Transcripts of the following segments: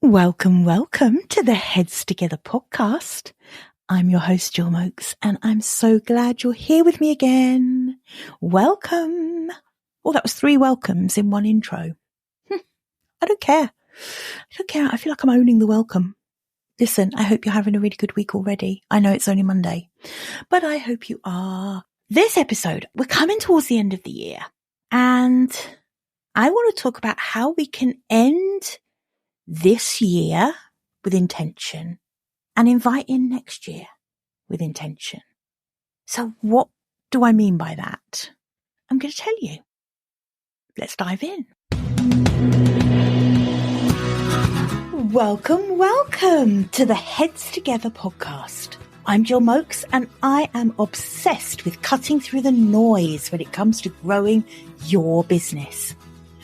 Welcome to the Heads Together podcast. I'm your host, Jill Mokes, and I'm so glad you're here with me again. Welcome. Well, that was 3 welcomes in one intro. I don't care. I feel like I'm owning the welcome. Listen, I hope you're having a really good week already. I know it's only Monday, but I hope you are. This episode, we're coming towards the end of the year, and I want to talk about how we can end this year with intention and invite in next year with intention. So what do I mean by that? I'm going to tell you. Let's dive in. Welcome to the Heads Together podcast. I'm Jill Mokes, and I am obsessed with cutting through the noise when it comes to growing your business.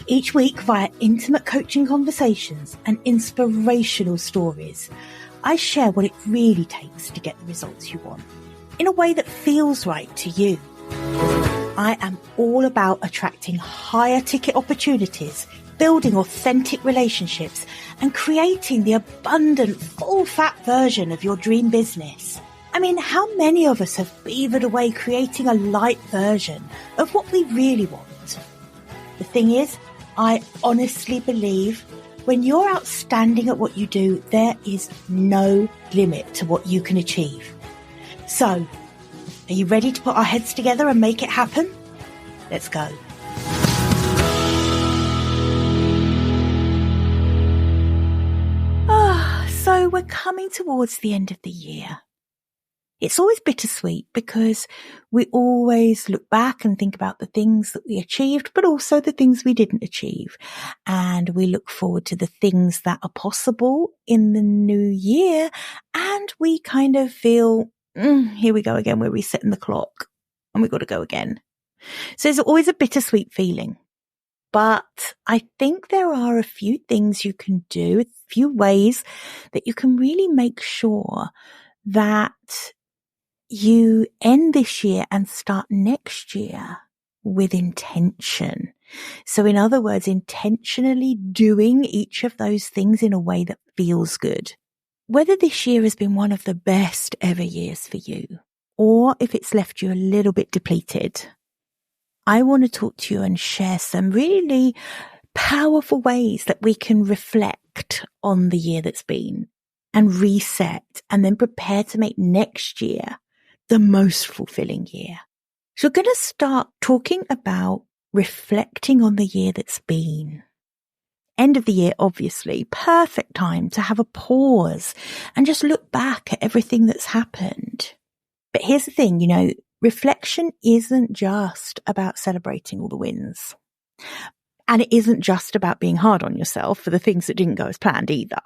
Each week, via intimate coaching conversations and inspirational stories, I share what it really takes to get the results you want in a way that feels right to you. I am all about attracting higher ticket opportunities, building authentic relationships, and creating the abundant, full-fat version of your dream business. I mean, how many of us have beavered away creating a light version of what we really want? The thing is, I honestly believe when you're outstanding at what you do, there is no limit to what you can achieve. So, are you ready to put our heads together and make it happen? Let's go. So we're coming towards the end of the year. It's always bittersweet because we always look back and think about the things that we achieved, but also the things we didn't achieve. And we look forward to the things that are possible in the new year. And we kind of feel, here we go again, we're resetting the clock and we've got to go again. So it's always a bittersweet feeling. But I think there are a few things you can do, a few ways that you can really make sure that you end this year and start next year with intention. So in other words, intentionally doing each of those things in a way that feels good. Whether this year has been one of the best ever years for you, or if it's left you a little bit depleted, I want to talk to you and share some really powerful ways that we can reflect on the year that's been and reset and then prepare to make next year the most fulfilling year. So we're going to start talking about reflecting on the year that's been. End of the year, obviously, perfect time to have a pause and just look back at everything that's happened. But here's the thing, reflection isn't just about celebrating all the wins. And it isn't just about being hard on yourself for the things that didn't go as planned either.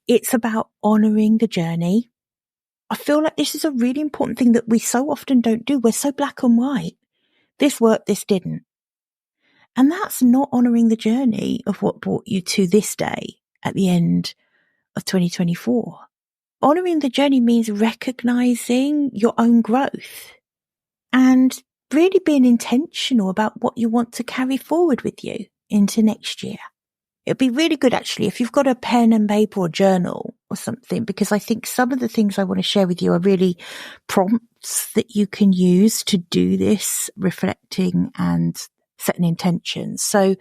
It's about honoring the journey. I feel like this is a really important thing that we so often don't do. We're so black and white. This worked, this didn't. And that's not honoring the journey of what brought you to this day at the end of 2024. Honoring the journey means recognizing your own growth and really being intentional about what you want to carry forward with you into next year. It'd be really good actually if you've got a pen and paper or journal or something, because I think some of the things I want to share with you are really prompts that you can use to do this reflecting and setting intentions. So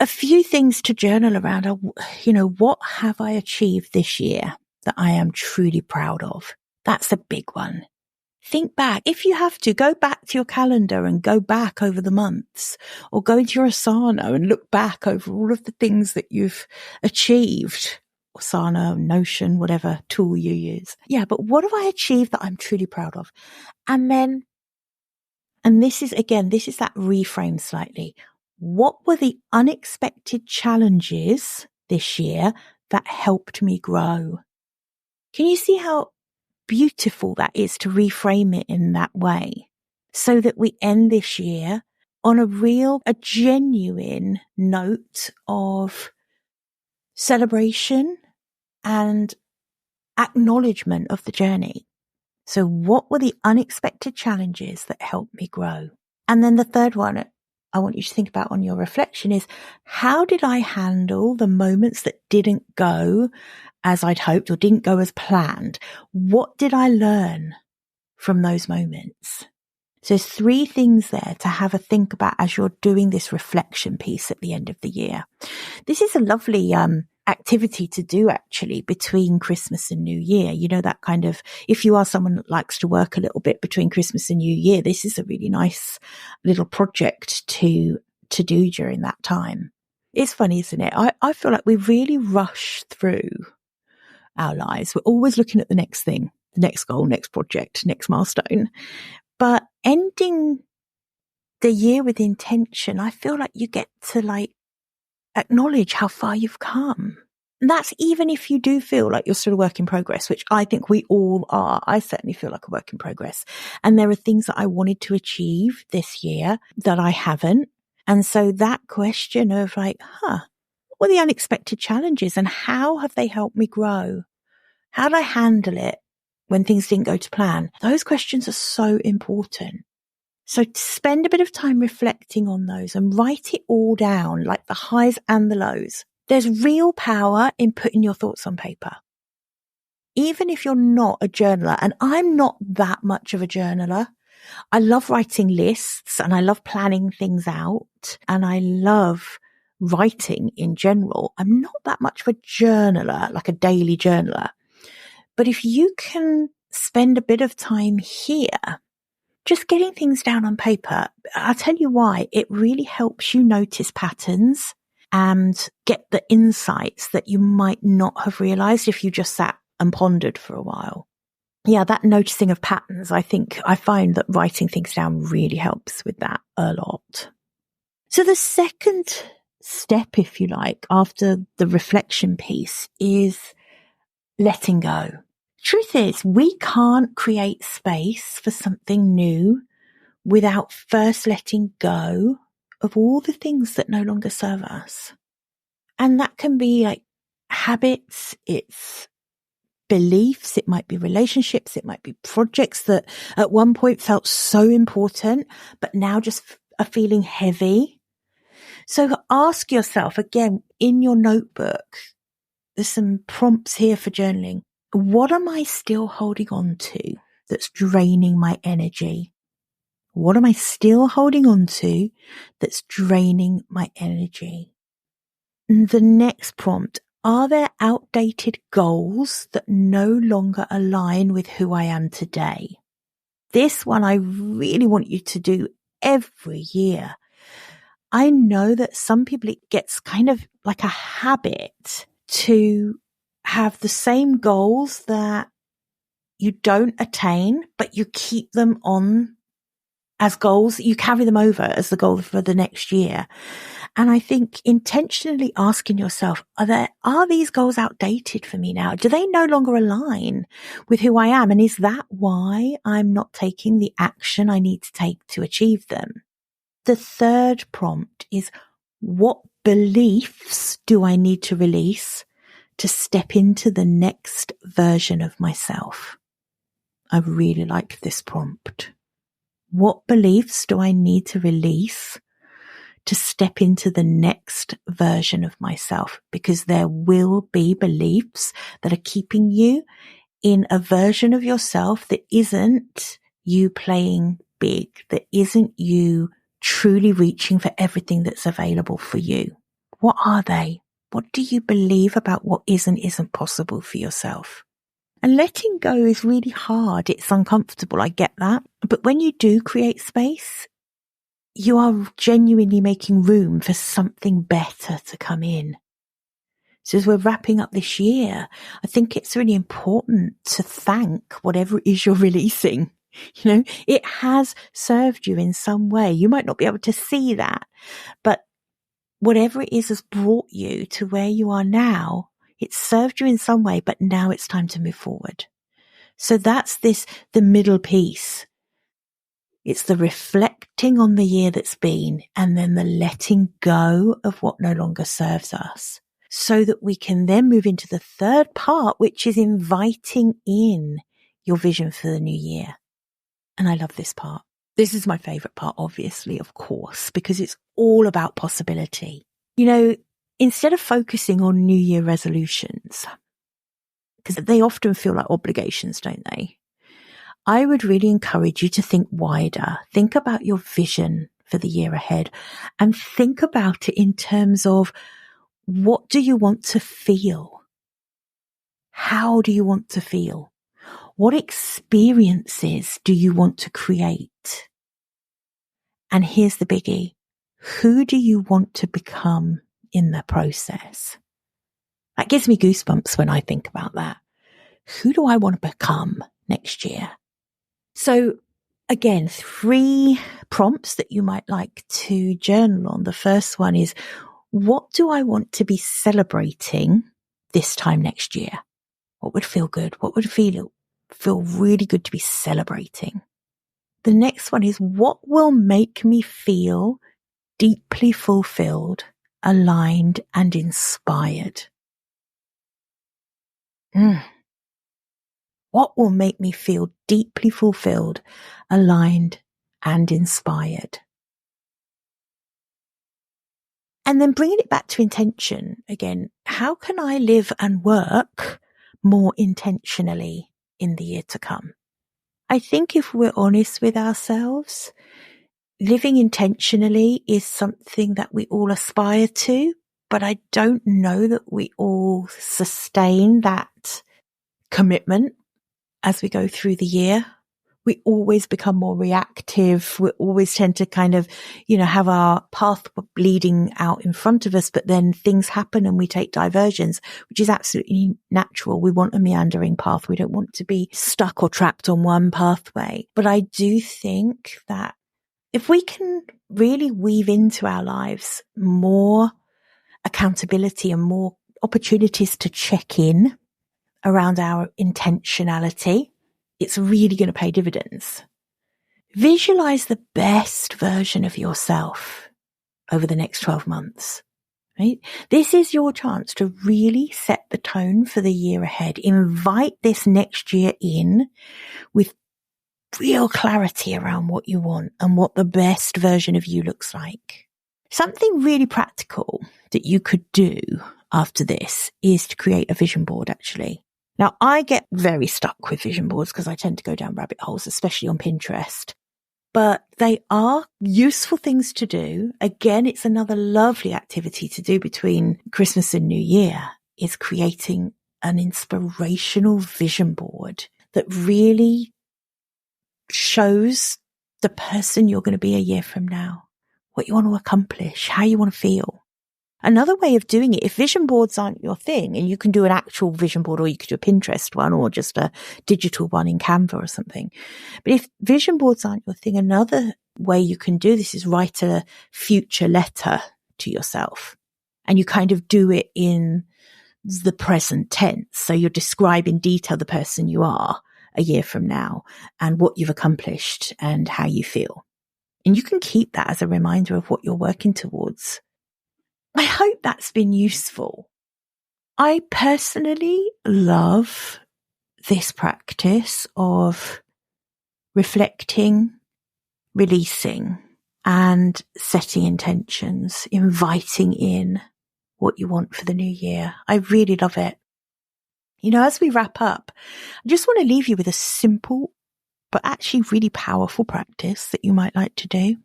a few things to journal around are, what have I achieved this year that I am truly proud of? That's a big one. Think back. If you have to, go back to your calendar and go back over the months, or go into your Asana and look back over all of the things that you've achieved. Asana, Notion, whatever tool you use. Yeah, but what have I achieved that I'm truly proud of? And this is that reframe slightly. What were the unexpected challenges this year that helped me grow? Can you see how beautiful that is to reframe it in that way, so that we end this year on a genuine note of celebration and acknowledgement of the journey. So what were the unexpected challenges that helped me grow? And then the third one, I want you to think about on your reflection is, how did I handle the moments that didn't go as I'd hoped or didn't go as planned? What did I learn from those moments? So there's 3 things there to have a think about as you're doing this reflection piece at the end of the year. This is a lovely activity to do actually between Christmas and New Year. You know, that kind of, if you are someone that likes to work a little bit between Christmas and New Year, this is a really nice little project to do during that time. It's funny, isn't it? I feel like we really rush through our lives. We're always looking at the next thing, the next goal, next project, next milestone. But ending the year with intention, I feel like you get to acknowledge how far you've come. And that's even if you do feel like you're still a work in progress, which I think we all are. I certainly feel like a work in progress. And there are things that I wanted to achieve this year that I haven't. And so that question of what were the unexpected challenges and how have they helped me grow? How did I handle it when things didn't go to plan? Those questions are so important. So spend a bit of time reflecting on those and write it all down, like the highs and the lows. There's real power in putting your thoughts on paper. Even if you're not a journaler, and I'm not that much of a journaler, I love writing lists and I love planning things out and I love writing in general. I'm not that much of a journaler, like a daily journaler. But if you can spend a bit of time here, just getting things down on paper, I'll tell you why. It really helps you notice patterns and get the insights that you might not have realized if you just sat and pondered for a while. Yeah, that noticing of patterns, I find that writing things down really helps with that a lot. So the second step, if you like, after the reflection piece is letting go. Truth is, we can't create space for something new without first letting go of all the things that no longer serve us. And that can be like habits, it's beliefs, it might be relationships, it might be projects that at one point felt so important, but now just are feeling heavy. So ask yourself again in your notebook, there's some prompts here for journaling. What am I still holding on to that's draining my energy? What am I still holding on to that's draining my energy? And the next prompt, are there outdated goals that no longer align with who I am today? This one I really want you to do every year. I know that some people, it gets kind of like a habit to have the same goals that you don't attain, but you keep them on as goals. You carry them over as the goal for the next year. And I think intentionally asking yourself, are these goals outdated for me now? Do they no longer align with who I am? And is that why I'm not taking the action I need to take to achieve them? The third prompt is, what beliefs do I need to release to step into the next version of myself? I really like this prompt. What beliefs do I need to release to step into the next version of myself? Because there will be beliefs that are keeping you in a version of yourself that isn't you playing big, that isn't you truly reaching for everything that's available for you. What are they? What do you believe about what isn't possible for yourself? And letting go is really hard. It's uncomfortable. I get that. But when you do create space, you are genuinely making room for something better to come in. So as we're wrapping up this year, I think it's really important to thank whatever it is you're releasing. You know, it has served you in some way. You might not be able to see that, but whatever it is has brought you to where you are now. It's served you in some way, but now it's time to move forward. So that's the middle piece. It's the reflecting on the year that's been and then the letting go of what no longer serves us, so that we can then move into the third part, which is inviting in your vision for the new year. And I love this part. This is my favorite part, obviously, of course, because it's all about possibility. You know, instead of focusing on New Year resolutions, because they often feel like obligations, don't they? I would really encourage you to think wider. Think about your vision for the year ahead and think about it in terms of, what do you want to feel? How do you want to feel? What experiences do you want to create? And here's the biggie. Who do you want to become in the process? That gives me goosebumps when I think about that. Who do I want to become next year? So again, 3 prompts that you might like to journal on. The first one is, what do I want to be celebrating this time next year? What would feel good? What would feel really good to be celebrating? The next one is, what will make me feel deeply fulfilled, aligned, and inspired? What will make me feel deeply fulfilled, aligned, and inspired? And then bringing it back to intention again, how can I live and work more intentionally in the year to come? I think if we're honest with ourselves, living intentionally is something that we all aspire to, but I don't know that we all sustain that commitment as we go through the year. We always become more reactive. We always tend to kind of, have our path bleeding out in front of us, but then things happen and we take diversions, which is absolutely natural. We want a meandering path. We don't want to be stuck or trapped on one pathway. But I do think that if we can really weave into our lives more accountability and more opportunities to check in around our intentionality, it's really going to pay dividends. Visualize the best version of yourself over the next 12 months, right? This is your chance to really set the tone for the year ahead. Invite this next year in with real clarity around what you want and what the best version of you looks like. Something really practical that you could do after this is to create a vision board, actually. Now, I get very stuck with vision boards because I tend to go down rabbit holes, especially on Pinterest. But they are useful things to do. Again, it's another lovely activity to do between Christmas and New Year, is creating an inspirational vision board that really shows the person you're going to be a year from now, what you want to accomplish, how you want to feel. Another way of doing it, if vision boards aren't your thing, and you can do an actual vision board, or you could do a Pinterest one, or just a digital one in Canva or something. But if vision boards aren't your thing, another way you can do this is write a future letter to yourself. And you kind of do it in the present tense. So you're describing in detail the person you are a year from now and what you've accomplished and how you feel. And you can keep that as a reminder of what you're working towards. I hope that's been useful. I personally love this practice of reflecting, releasing, and setting intentions, inviting in what you want for the new year. I really love it. As we wrap up, I just want to leave you with a simple, but actually really powerful practice that you might like to do.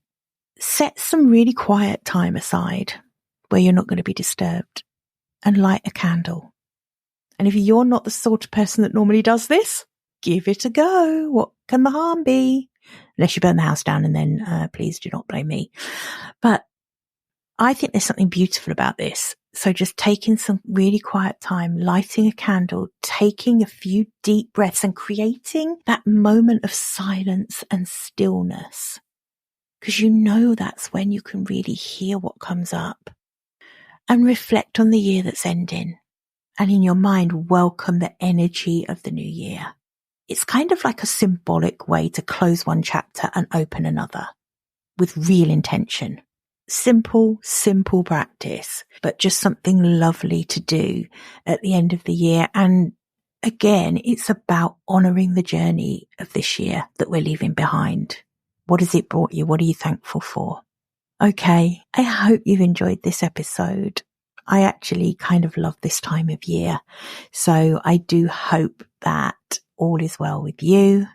Set some really quiet time aside where you're not going to be disturbed, and light a candle. And if you're not the sort of person that normally does this, give it a go. What can the harm be? Unless you burn the house down, and then please do not blame me. But I think there's something beautiful about this. So just taking some really quiet time, lighting a candle, taking a few deep breaths and creating that moment of silence and stillness. Because that's when you can really hear what comes up. And reflect on the year that's ending, and in your mind, welcome the energy of the new year. It's kind of like a symbolic way to close one chapter and open another with real intention. Simple practice, but just something lovely to do at the end of the year. And again, it's about honoring the journey of this year that we're leaving behind. What has it brought you? What are you thankful for? Okay, I hope you've enjoyed this episode. I actually kind of love this time of year. So I do hope that all is well with you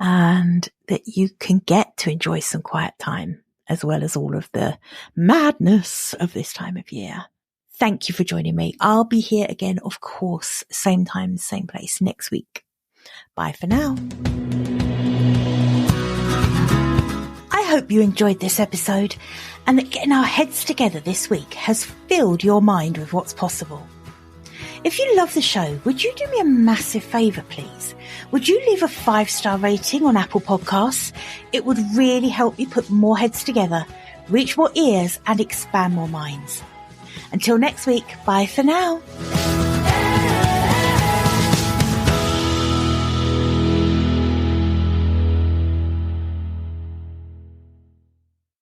and that you can get to enjoy some quiet time as well as all of the madness of this time of year. Thank you for joining me. I'll be here again, of course, same time, same place next week. Bye for now. I hope you enjoyed this episode and that getting our heads together this week has filled your mind with what's possible. If you love the show, would you do me a massive favour, please? Would you leave a 5-star rating on Apple Podcasts? It would really help me put more heads together, reach more ears and expand more minds. Until next week, bye for now.